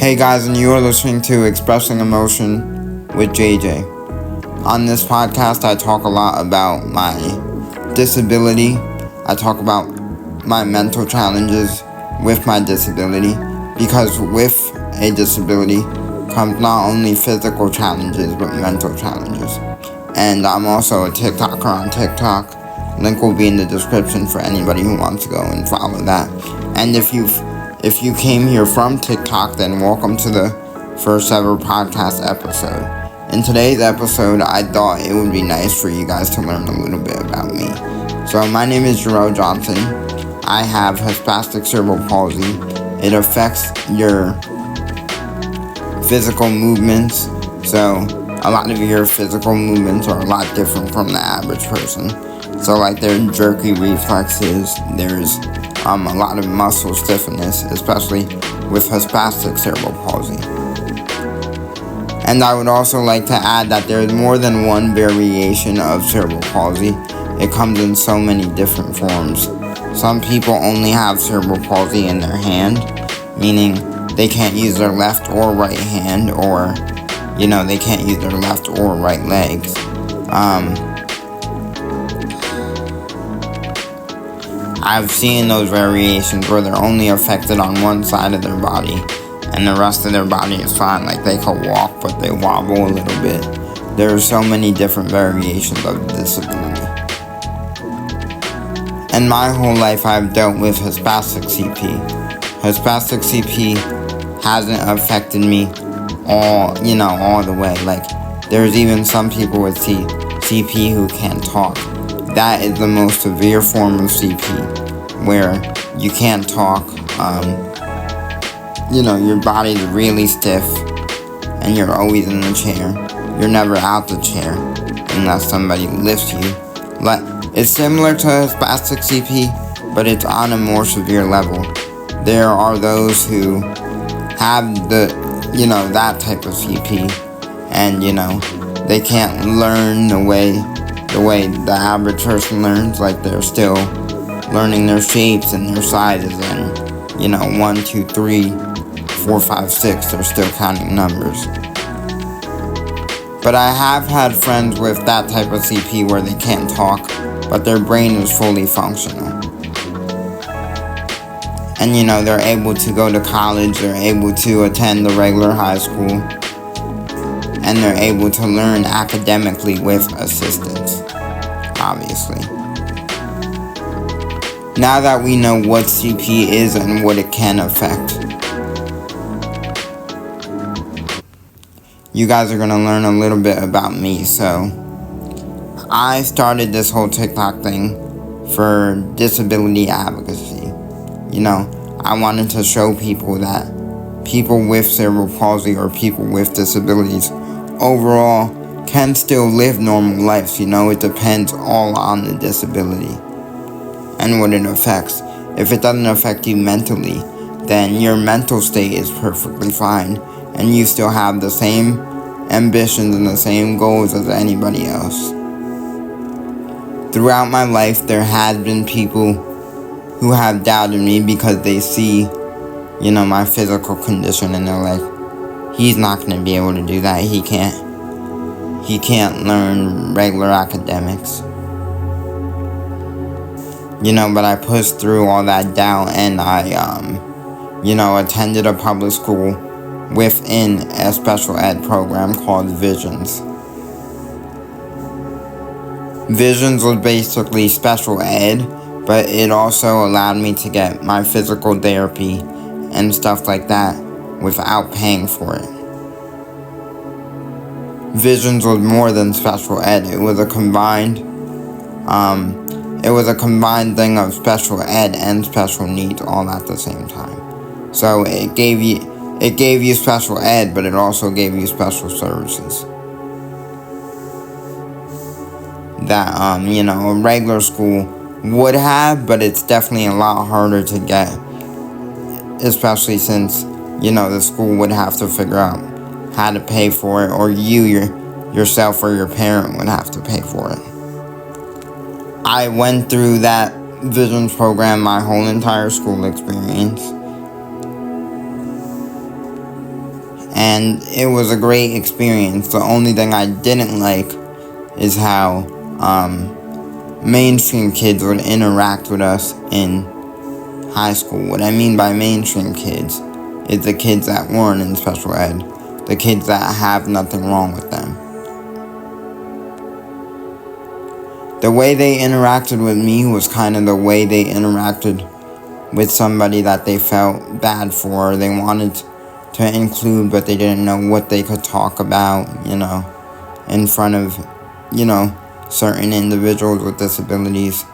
Hey guys, and you are listening to Expressing Emotion with JJ. On this podcast, I talk a lot about my disability. I talk about my mental challenges with my disability, because with a disability comes not only physical challenges, but mental challenges. And I'm also a TikToker on TikTok. Link will be in the description for anybody who wants to go and follow that. And if you came here from TikTok, then welcome to the first ever podcast episode. In today's episode, I thought it would be nice for you guys to learn a little bit about me. So my name is Jerel Johnson. I have spastic cerebral palsy. It affects your physical movements. So a lot of your physical movements are a lot different from the average person. So like there are jerky reflexes, there's a lot of muscle stiffness, especially with spastic cerebral palsy. And I would also like to add that there is more than one variation of cerebral palsy. It comes in so many different forms. Some people only have cerebral palsy in their hand, meaning they can't use their left or right hand, or, they can't use their left or right legs. I've seen those variations where they're only affected on one side of their body and the rest of their body is fine. Like they can walk, but they wobble a little bit. There are so many different variations of disability. And my whole life I've dealt with spastic CP. Spastic CP hasn't affected me all the way. Like there's even some people with CP who can't talk. That is the most severe form of CP, where you can't talk, your body's really stiff, and you're always in the chair. You're never out the chair, unless somebody lifts you. It's similar to spastic CP, but it's on a more severe level. There are those who have that type of CP, and, they can't learn the way the average person learns. Like they're still learning their shapes and their sizes, and 1, 2, 3, 4, 5, 6, they're still counting numbers. But I have had friends with that type of CP where they can't talk, but their brain is fully functional. And they're able to go to college, they're able to attend the regular high school, and they're able to learn academically with assistance, obviously. Now that we know what CP is and what it can affect, you guys are going to learn a little bit about me. So, I started this whole TikTok thing for disability advocacy. I wanted to show people that people with cerebral palsy or people with disabilities overall can still live normal lives. It depends all on the disability and what it affects. If it doesn't affect you mentally, then your mental state is perfectly fine, and you still have the same ambitions and the same goals as anybody else. Throughout my life, there have been people who have doubted me because they see, my physical condition, and they're like, he's not going to be able to do that. He can't learn regular academics. But I pushed through all that doubt, and I, attended a public school within a special ed program called Visions. Visions was basically special ed, but it also allowed me to get my physical therapy and stuff like that without paying for it. Visions was more than special ed. It was a combined thing of special ed and special needs all at the same time. So it gave you special ed, but it also gave you special services that a regular school would have, but it's definitely a lot harder to get, especially since the school would have to figure out how to pay for it, or yourself or your parent would have to pay for it. I went through that Visions program my whole entire school experience. And it was a great experience. The only thing I didn't like is how mainstream kids would interact with us in high school. What I mean by mainstream kids is the kids that weren't in special ed, the kids that have nothing wrong with them. The way they interacted with me was kind of the way they interacted with somebody that they felt bad for, they wanted to include, but they didn't know what they could talk about, in front of, certain individuals with disabilities.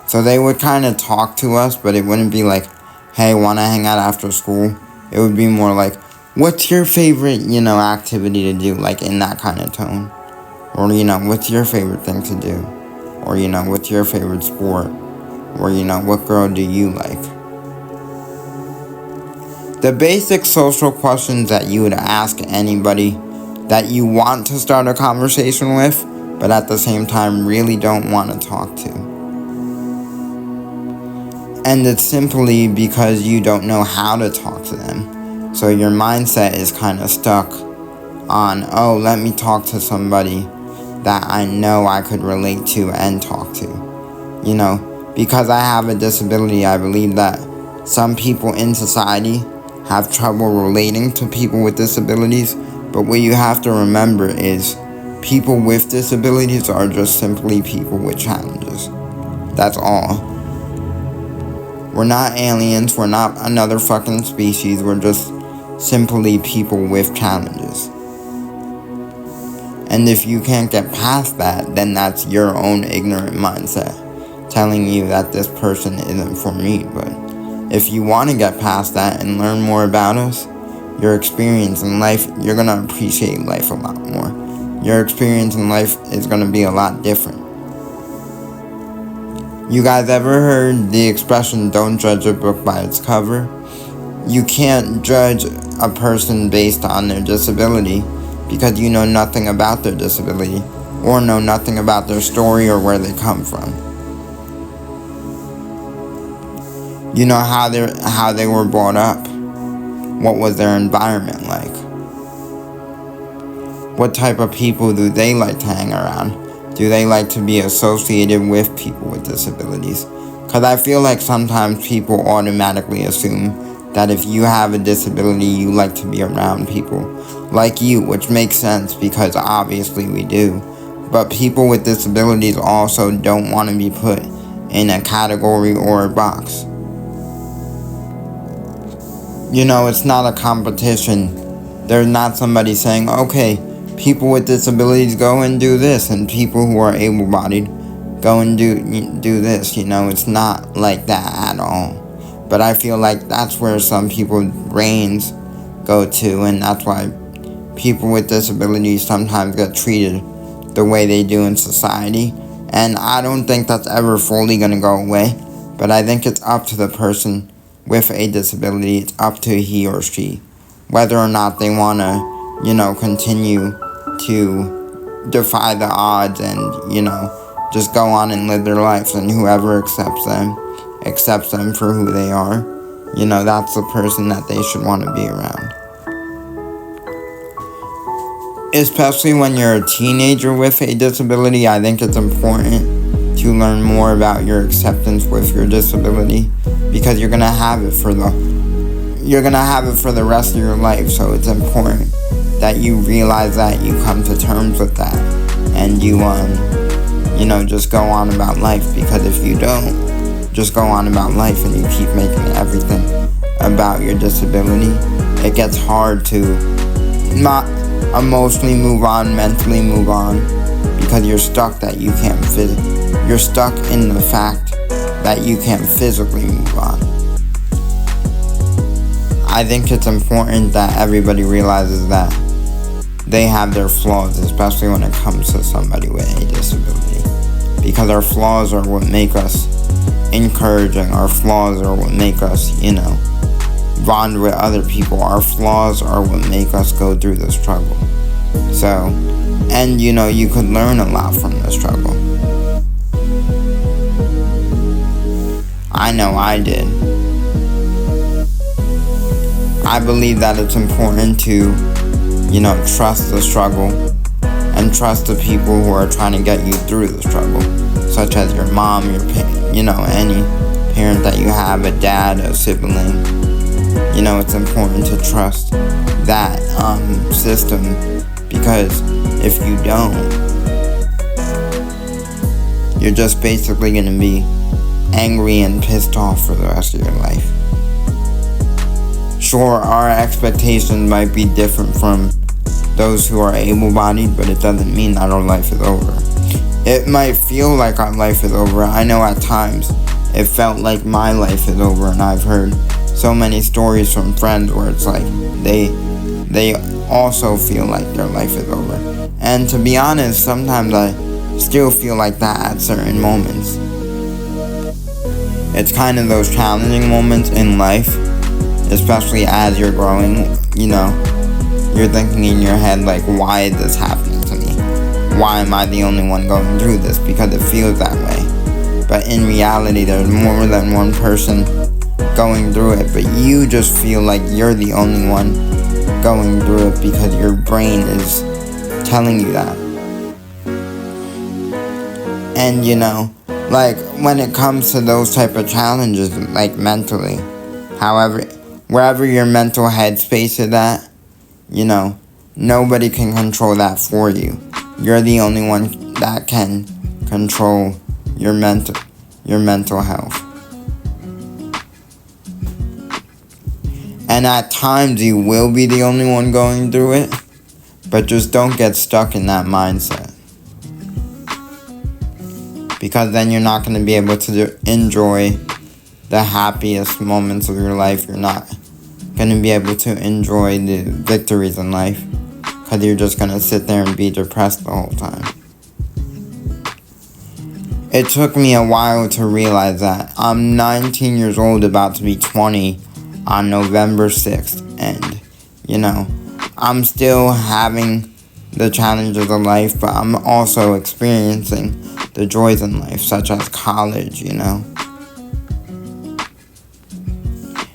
So they would kind of talk to us, but it wouldn't be like, hey, want to hang out after school? It would be more like, what's your favorite, activity to do? Like in that kind of tone. Or, what's your favorite thing to do? Or, what's your favorite sport? Or, what girl do you like? The basic social questions that you would ask anybody that you want to start a conversation with, but at the same time really don't want to talk to. And it's simply because you don't know how to talk to them. So your mindset is kind of stuck on, oh, let me talk to somebody that I know I could relate to and talk to. Because I have a disability, I believe that some people in society have trouble relating to people with disabilities. But what you have to remember is people with disabilities are just simply people with challenges. That's all. We're not aliens, we're not another fucking species, we're just simply people with challenges. And if you can't get past that, then that's your own ignorant mindset telling you that this person isn't for me. But if you want to get past that and learn more about us, your experience in life, you're going to appreciate life a lot more. Your experience in life is going to be a lot different. You guys ever heard the expression, don't judge a book by its cover? You can't judge a person based on their disability because you know nothing about their disability or know nothing about their story or where they come from. You know how they were brought up. What was their environment like? What type of people do they like to hang around? Do they like to be associated with people with disabilities? Because I feel like sometimes people automatically assume that if you have a disability, you like to be around people like you, which makes sense because obviously we do. But people with disabilities also don't want to be put in a category or a box. It's not a competition. There's not somebody saying, okay, people with disabilities go and do this, and people who are able-bodied go and do this. It's not like that at all. But I feel like that's where some people's brains go to, and that's why people with disabilities sometimes get treated the way they do in society. And I don't think that's ever fully going to go away, but I think it's up to the person with a disability. It's up to he or she whether or not they want to, continue to defy the odds and, just go on and live their lives, and whoever accepts them for who they are. That's the person that they should want to be around. Especially when you're a teenager with a disability, I think it's important to learn more about your acceptance with your disability, because you're gonna have it for the rest of your life. So it's important that you realize that, you come to terms with that, and you just go on about life. Because if you don't just go on about life and you keep making everything about your disability, it gets hard to not emotionally move on, mentally move on, because you're stuck you're stuck in the fact that you can't physically move on. I think it's important that everybody realizes that they have their flaws, especially when it comes to somebody with a disability, because our flaws are what make us encouraging. Our flaws are what make us, bond with other people. Our flaws are what make us go through the struggle. So, and you could learn a lot from the struggle. I know I did. I believe that it's important to trust the struggle and trust the people who are trying to get you through the struggle, such as your mom, any parent that you have, a dad, a sibling. It's important to trust that system, because if you don't, you're just basically going to be angry and pissed off for the rest of your life. Sure, our expectations might be different from those who are able-bodied, but it doesn't mean that our life is over. It might feel like our life is over. I know at times it felt like my life is over, and I've heard so many stories from friends where it's like they also feel like their life is over. And to be honest, sometimes I still feel like that at certain moments. It's kind of those challenging moments in life, especially as you're growing, you're thinking in your head like, why is this happening to me? Why am I the only one going through this? Because it feels that way. But in reality, there's more than one person going through it, but you just feel like you're the only one going through it because your brain is telling you that. And like when it comes to those type of challenges, like mentally, wherever your mental headspace is at, nobody can control that for you. You're the only one that can control your mental health. And at times you will be the only one going through it, but just don't get stuck in that mindset. Because then you're not going to be able to enjoy the happiest moments of your life. You're not going to be able to enjoy the victories in life, because you're just going to sit there and be depressed the whole time. It took me a while to realize that. I'm 19 years old, about to be 20 on November 6th, and I'm still having the challenges of life, but I'm also experiencing the joys in life, such as college.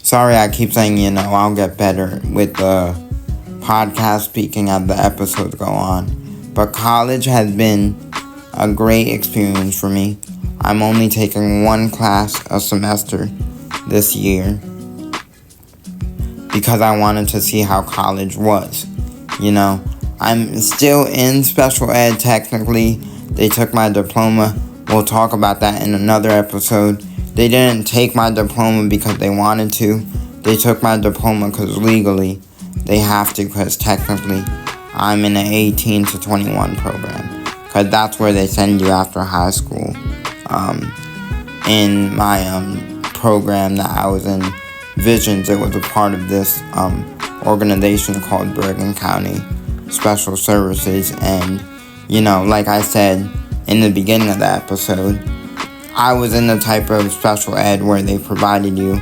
Sorry, I keep saying I'll get better with the podcast speaking as the episodes go on, but college has been a great experience for me. I'm only taking one class a semester this year, because I wanted to see how college was. I'm still in special ed technically. They took my diploma. We'll talk about that in another episode. They didn't take my diploma because they wanted to. They took my diploma because legally they have to, because technically I'm in an 18 to 21 program. Because that's where they send you after high school. In my program that I was in, Visions, it was a part of this organization called Bergen County Special Services. And like I said in the beginning of the episode, I was in the type of special ed where they provided you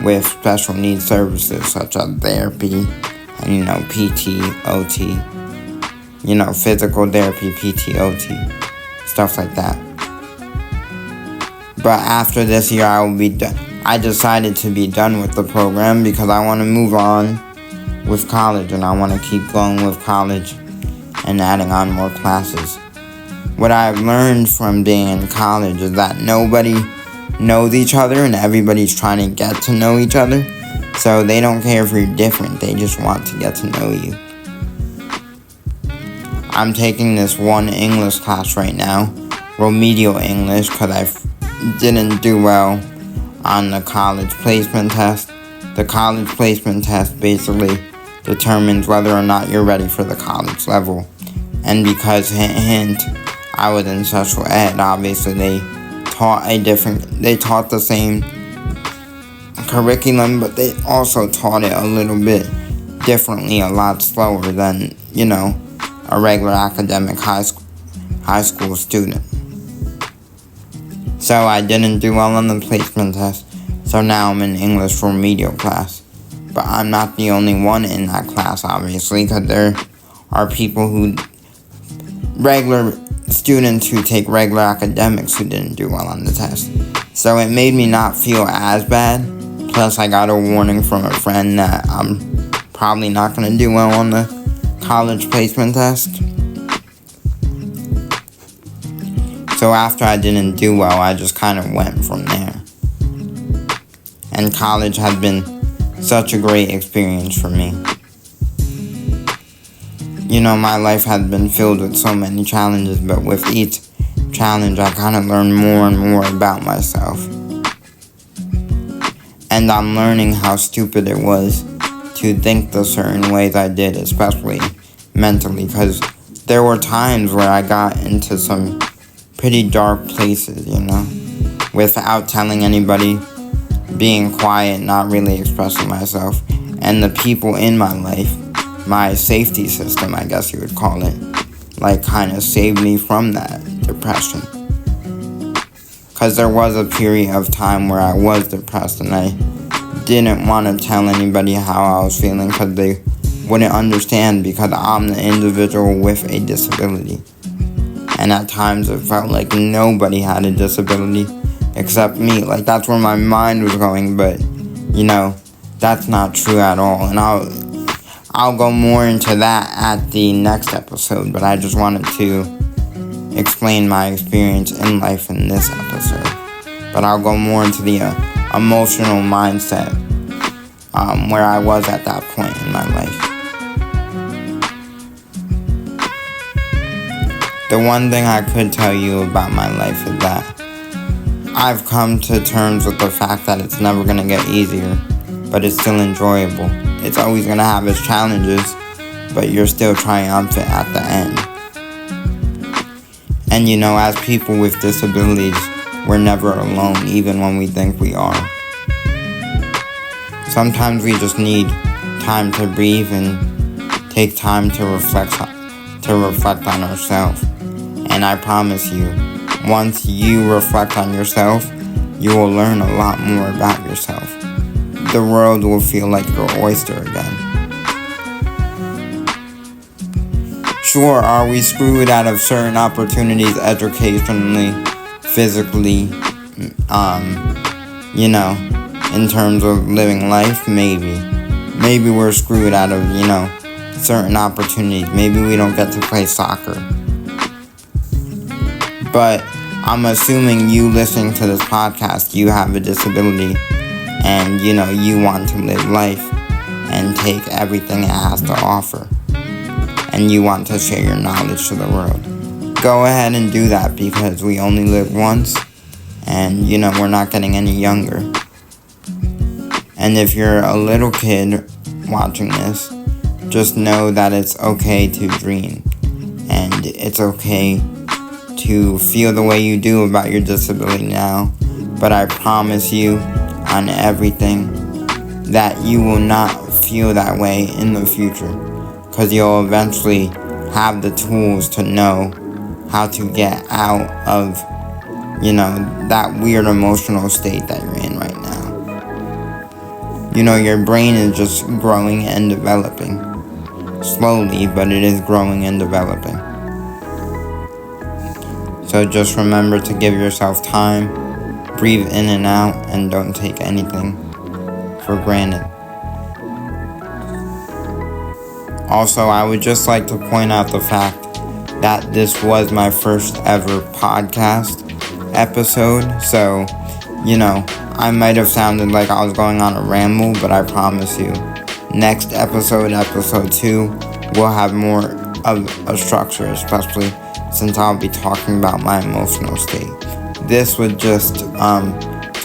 with special needs services such as therapy and PT, OT, physical therapy, PT, OT, stuff like that. But after this year, I will be done. I decided to be done with the program because I want to move on with college, and I want to keep going with college and adding on more classes. What I've learned from being in college is that nobody knows each other and everybody's trying to get to know each other. So they don't care if you're different, they just want to get to know you. I'm taking this one English class right now, remedial English, because I didn't do well on the college placement test. The college placement test basically determines whether or not you're ready for the college level. And because, hint, I was in special ed, obviously they taught the same curriculum, but they also taught it a little bit differently, a lot slower than, a regular academic high school student. So I didn't do well on the placement test, so now I'm in English remedial class. But I'm not the only one in that class, obviously, because there are people regular students who take regular academics who didn't do well on the test. So it made me not feel as bad. Plus I got a warning from a friend that I'm probably not going to do well on the college placement test. So after I didn't do well, I just kind of went from there. And college had been such a great experience for me. My life had been filled with so many challenges, but with each challenge, I kind of learned more and more about myself. And I'm learning how stupid it was to think the certain ways I did, especially mentally, because there were times where I got into some pretty dark places, without telling anybody, being quiet, not really expressing myself. And the people in my life, my safety system, I guess you would call it, kind of saved me from that depression. Because there was a period of time where I was depressed and I didn't want to tell anybody how I was feeling because they wouldn't understand, because I'm the individual with a disability. And at times it felt like nobody had a disability except me. That's where my mind was going, but that's not true at all. And I'll go more into that at the next episode, but I just wanted to explain my experience in life in this episode. But I'll go more into the emotional mindset where I was at that point in my life. The one thing I could tell you about my life is that I've come to terms with the fact that it's never going to get easier, but it's still enjoyable. It's always going to have its challenges, but you're still triumphant at the end. And as people with disabilities, we're never alone, even when we think we are. Sometimes we just need time to breathe and take time to reflect on ourselves. And I promise you, once you reflect on yourself, you will learn a lot more about yourself. The world will feel like your oyster again. Sure, are we screwed out of certain opportunities educationally, physically, in terms of living life? Maybe. Maybe we're screwed out of, certain opportunities. Maybe we don't get to play soccer. But I'm assuming you listening to this podcast, you have a disability and, you want to live life and take everything it has to offer. And you want to share your knowledge to the world. Go ahead and do that, because we only live once and, we're not getting any younger. And if you're a little kid watching this, just know that it's okay to dream. And it's okay to feel the way you do about your disability now, but I promise you on everything that you will not feel that way in the future, because you'll eventually have the tools to know how to get out of, that weird emotional state that you're in right now. Your brain is just growing and developing. Slowly, but it is growing and developing. So just remember to give yourself time, breathe in and out, and don't take anything for granted. Also, I would just like to point out the fact that this was my first ever podcast episode. So, I might have sounded like I was going on a ramble, but I promise you, next episode 2, will have more of a structure, especially since I'll be talking about my emotional state. This was just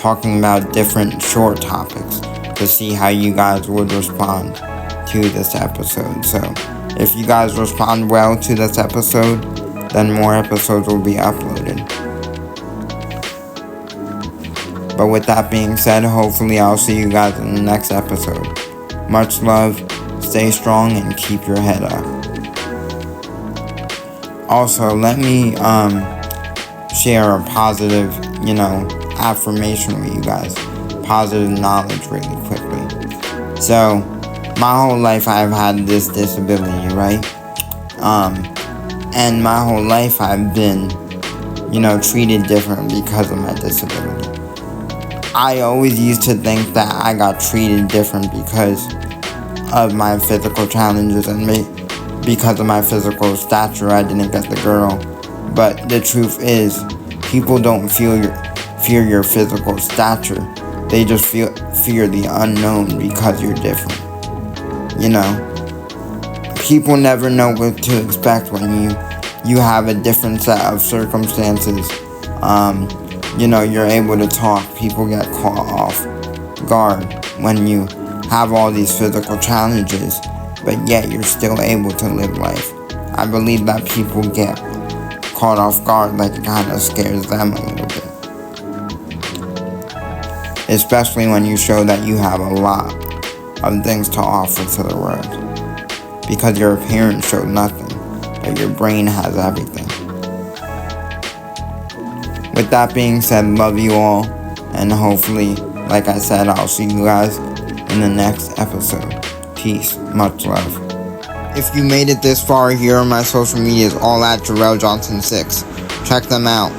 talking about different short topics to see how you guys would respond to this episode. So if you guys respond well to this episode, then more episodes will be uploaded. But with that being said, hopefully I'll see you guys in the next episode. Much love, stay strong, and keep your head up. Also, let me share a positive, affirmation with you guys. Positive knowledge really quickly. So, my whole life I've had this disability, right? And my whole life I've been, treated different because of my disability. I always used to think that I got treated different because of my physical challenges, and because of my physical stature, I didn't get the girl. But the truth is, people don't fear your physical stature. They just fear the unknown because you're different. You know, people never know what to expect when you have a different set of circumstances. You're able to talk. People get caught off guard when you have all these physical challenges, but yet you're still able to live life. I believe that people get caught off guard, like it kind of scares them a little bit. Especially when you show that you have a lot of things to offer to the world. Because your appearance showed nothing, but your brain has everything. With that being said, love you all, and hopefully, like I said, I'll see you guys in the next episode. Peace. Much love. If you made it this far, here on my social medias, all at Jerel Johnson 6. Check them out.